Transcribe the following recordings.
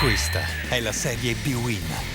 Questa è la Serie B-Win.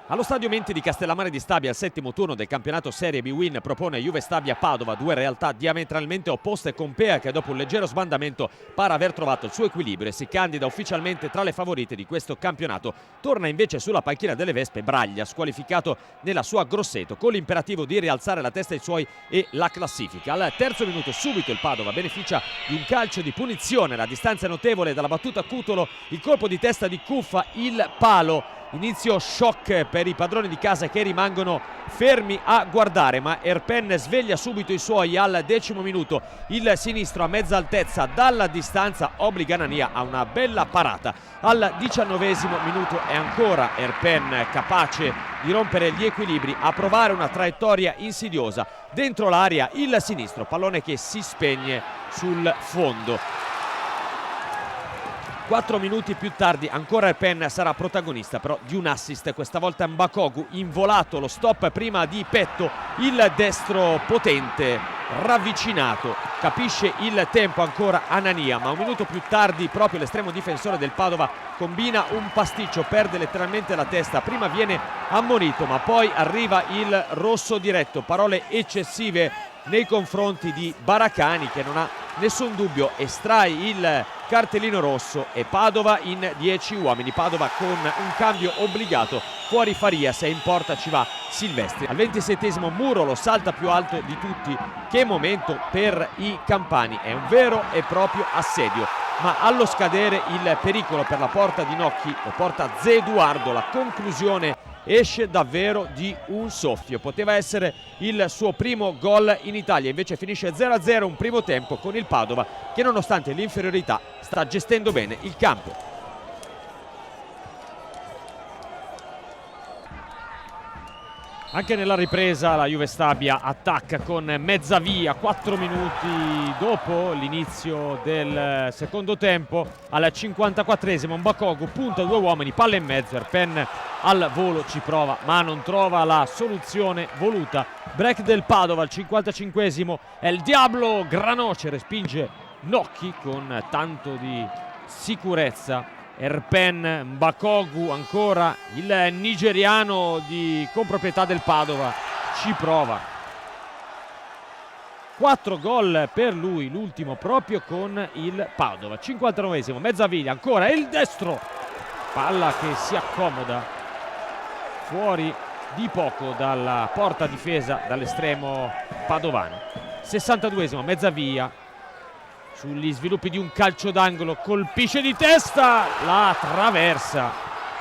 Allo stadio Menti di Castellammare di Stabia, al settimo turno del campionato Serie B-Win, propone Juve Stabia Padova, due realtà diametralmente opposte, con Pea che dopo un leggero sbandamento pare aver trovato il suo equilibrio e si candida ufficialmente tra le favorite di questo campionato. Torna invece sulla panchina delle Vespe Braglia, squalificato nella sua Grosseto, con l'imperativo di rialzare la testa ai suoi e la classifica. Al terzo minuto subito il Padova beneficia di un calcio di punizione, la distanza è notevole dalla battuta Cutolo, il colpo di testa di Cuffa, il palo. Inizio shock per i padroni di casa che rimangono fermi a guardare, ma Erpen sveglia subito i suoi al decimo minuto. Il sinistro a mezza altezza dalla distanza obbliga Anania a una bella parata. Al 19esimo minuto è ancora Erpen capace di rompere gli equilibri, a provare una traiettoria insidiosa dentro l'area, il sinistro, pallone che si spegne sul fondo. 4 minuti più tardi ancora Erpen sarà protagonista però di un assist, questa volta Mbakogu, involato lo stop prima di petto, il destro potente, ravvicinato, capisce il tempo ancora Anania, ma un minuto più tardi proprio l'estremo difensore del Padova combina un pasticcio, perde letteralmente la testa, prima viene ammonito ma poi arriva il rosso diretto, parole eccessive nei confronti di Baracani che non ha nessun dubbio, estrae il cartellino rosso e Padova in 10 uomini. Padova con un cambio obbligato, fuori Farias e in porta ci va Silvestri. Al 27esimo Muro lo salta più alto di tutti. Che momento per i campani, è un vero e proprio assedio, ma allo scadere il pericolo per la porta di Nocchi lo porta Zeduardo. La conclusione esce davvero di un soffio, poteva essere il suo primo gol in Italia, invece finisce 0-0 un primo tempo con il Padova che nonostante l'inferiorità sta gestendo bene il campo. Anche nella ripresa la Juve Stabia attacca con Mezzavia 4 minuti dopo l'inizio del secondo tempo. Al 54esimo Mbakogu punta due uomini, palla in mezzo, Erpen al volo ci prova ma non trova la soluzione voluta. Break del Padova al 55esimo, El Diablo Granoce respinge Nocchi con tanto di sicurezza. Erpen, Mbakogu ancora, il nigeriano con proprietà del Padova ci prova. 4 gol per lui, l'ultimo proprio con il Padova. 59esimo, Mezzaviglia ancora, il destro, palla che si accomoda fuori di poco dalla porta difesa dall'estremo padovano. 62esimo, Mezzaviglia sugli sviluppi di un calcio d'angolo, colpisce di testa, la traversa.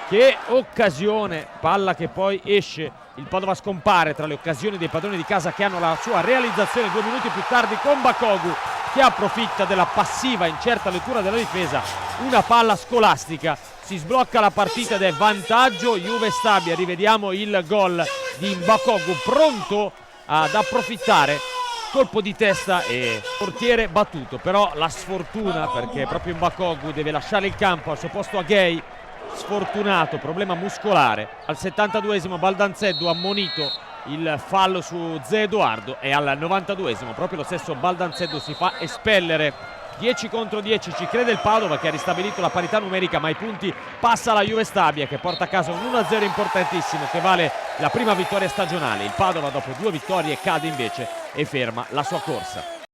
Che occasione, palla che poi esce, il Padova scompare tra le occasioni dei padroni di casa che hanno la sua realizzazione 2 minuti più tardi con Mbakogu che approfitta della passiva incerta lettura della difesa, una palla scolastica, si sblocca la partita ed è vantaggio Juve Stabia. Rivediamo il gol di Mbakogu pronto ad approfittare, colpo di testa e portiere battuto, però la sfortuna perché proprio Mbakogu deve lasciare il campo, al suo posto Agay, sfortunato, problema muscolare. Al 72esimo Baldanzeddu ammonito, il fallo su Zeduardo e al 92esimo proprio lo stesso Baldanzeddu si fa espellere. 10 contro 10, ci crede il Padova che ha ristabilito la parità numerica, ma i punti passa la Juve Stabia che porta a casa un 1-0 importantissimo che vale la prima vittoria stagionale. Il Padova dopo 2 vittorie cade invece e ferma la sua corsa.